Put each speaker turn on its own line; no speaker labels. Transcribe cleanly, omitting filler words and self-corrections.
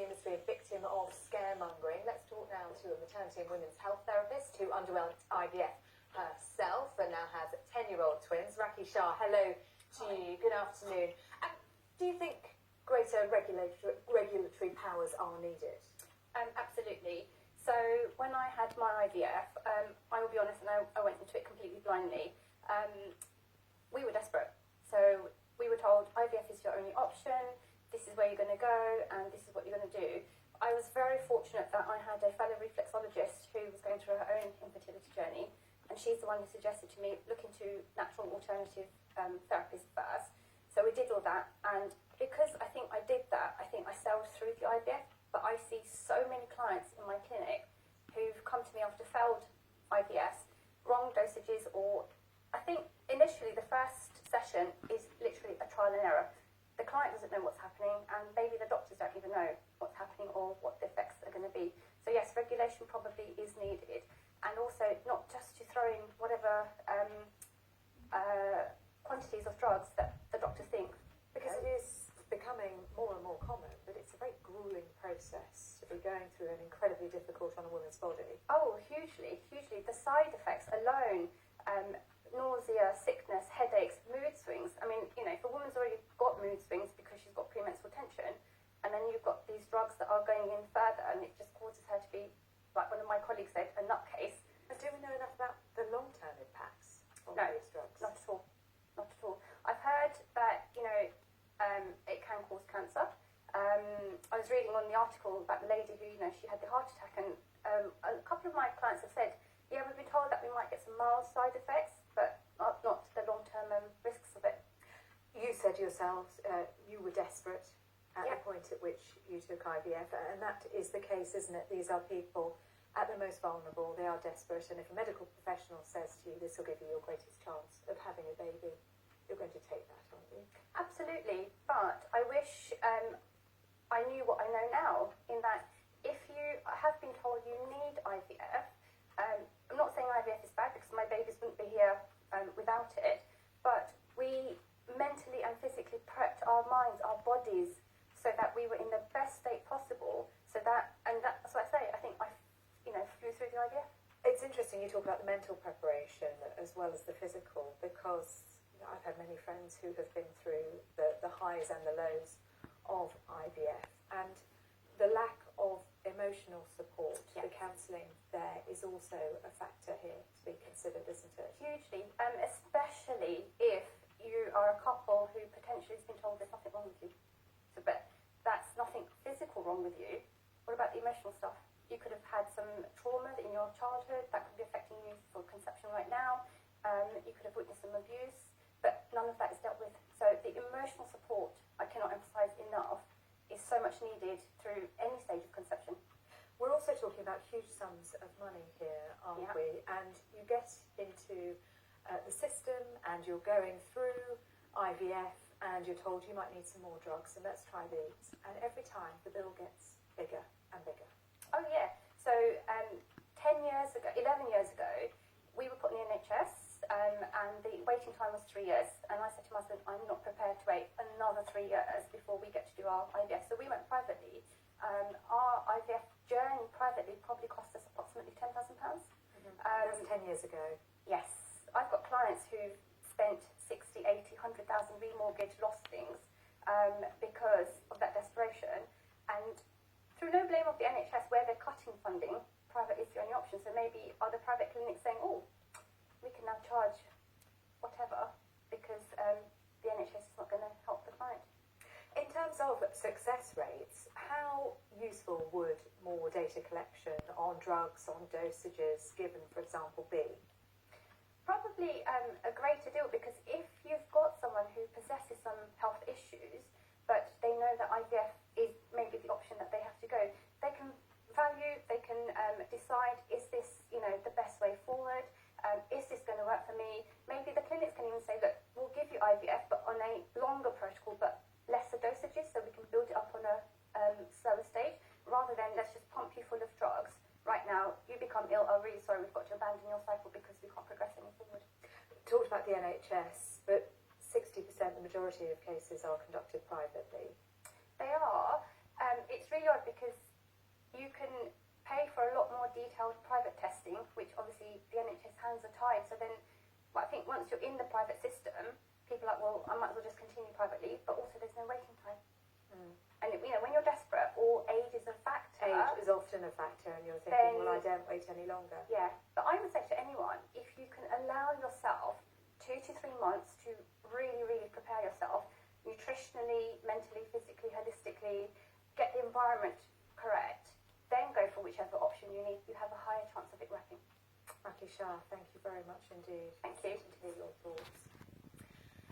has been a victim of scaremongering. Let's talk now to a maternity and women's health therapist who underwent IVF herself and now has 10-year-old twins. Raki Shah, hello to you. Good afternoon. Do you think greater regulatory powers are needed?
Absolutely. So when I had my IVF, I will be honest, and I went into it completely blindly. We were desperate. So we were told IVF is your only option. This is where you're going to go, and this is what you're going to do. I was very fortunate that I had a fellow reflexologist who was going through her own infertility journey, and she's the one who suggested to me look into natural alternative therapies first. So we did all that, and because I think I did that, I think I sailed through the IVF. But I see so many clients in my clinic who've come to me after failed IVFs, wrong dosages, or I think initially the first session is literally a trial and error. The client doesn't know what's happening, and maybe the doctors don't even know what's happening or what the effects are going to be. So yes, regulation probably is needed, and also not just to throw in whatever quantities of drugs that the doctor thinks.
Because it is becoming more and more common, but it's a very gruelling process to be going through and incredibly difficult on a woman's body.
Oh, hugely, hugely. The side effects alone, nausea, sickness, headaches, mood swings. I mean, you know, if a woman's already got mood swings because she's got premenstrual tension, and then you've got these drugs that are going in further, and it just causes her to be, like one of my colleagues said, a nutcase.
But do we know enough about the long-term impacts of
No,
these drugs?
not at all. Not at all. I've heard that, you know, it can cause cancer. I was reading on the article about the lady who, you know, she had the heart attack, and a couple of my clients have said, yeah, we've been told that we might get some mild side effects, but not the long-term risks of it.
You said yourselves you were desperate at
Yeah.
the point at which you took IVF, and that is the case, isn't it? These are people at the most vulnerable, they are desperate, and if a medical professional says to you, this will give you your greatest chance of having a baby, you're going to take that, aren't you?
Absolutely, but I wish I knew what I know now, in that if you have been told you need IVF, I'm not saying IVF is bad because my babies wouldn't be here without it, but we mentally and physically prepped our minds, our bodies, so that we were in the best state possible, so that, and that's what I say, I think I, you know, flew through the IVF.
It's interesting you talk about the mental preparation as well as the physical, because I've had many friends who have been through the highs and the lows of IVF, and the lack of emotional support,
Yes.
the counselling there is also a factor here to be considered, isn't it?
Hugely, especially if you are a couple who potentially has been told there's nothing wrong with you. So, but that's nothing physical wrong with you. What about the emotional stuff? You could have had some trauma in your childhood that could be affecting you for conception right now. You could have witnessed some abuse, but none of that is dealt with. So the emotional support, I cannot emphasise enough, is so much needed through any stage of conception.
We're also talking about huge sums of money here, aren't
Yeah.
we? And you get into the system and you're going through IVF and you're told you might need some more drugs, and let's try these. And every time the bill gets bigger and bigger.
Oh yeah, so 11 years ago, we were put in the NHS, and the waiting time was 3 years. And I said to my husband, I'm not prepared to wait another 3 years before we get to do our IVF. So we went privately. Our IVF journey privately probably cost us approximately £10,000.
That was 10 years ago.
Yes, I've got clients who've spent 60, 80, 100,000 remortgage, lost things because of that desperation. And through no blame of the NHS, where they're cutting funding, private is the only option. So maybe other private clinics saying, oh, we can now charge whatever because the NHS is not going to help the client.
In terms of success rates, how useful would more data collection on drugs, on dosages given, for example, be?
Probably a greater deal, because if you've got someone who possesses some health issues, but they know that IVF is maybe the option that they have to go, they can value, they can decide, is this, you know, the best way forward? Is this going to work for me? Maybe the clinics can even say, look, we'll give you IVF, but on a longer protocol, but lesser dosages, so we can build it up on a slower stage, rather than let's just pump you full of drugs. Right now, you become ill, oh, really sorry, we've got to abandon your cycle because we can't progress any forward.
Talked about the NHS, but 60%, the majority of cases are conducted privately.
They are. It's really odd because you can pay for a lot more detailed private testing, which obviously the NHS hands are tied. So then, I think once you're in the private system, people are like, well, I might as well just continue privately, but also there's no waiting time. And when you're desperate, or age is a factor.
Age is often a factor, and you're thinking, well, I don't wait any longer.
Yeah, but I would say to anyone, if you can allow yourself 2 to 3 months to really, really prepare yourself, nutritionally, mentally, physically, holistically, get the environment correct, then go for whichever option you need. You have a higher chance of it working.
Rakhi Shah, thank you very much indeed.
Thank you.
To hear your thoughts.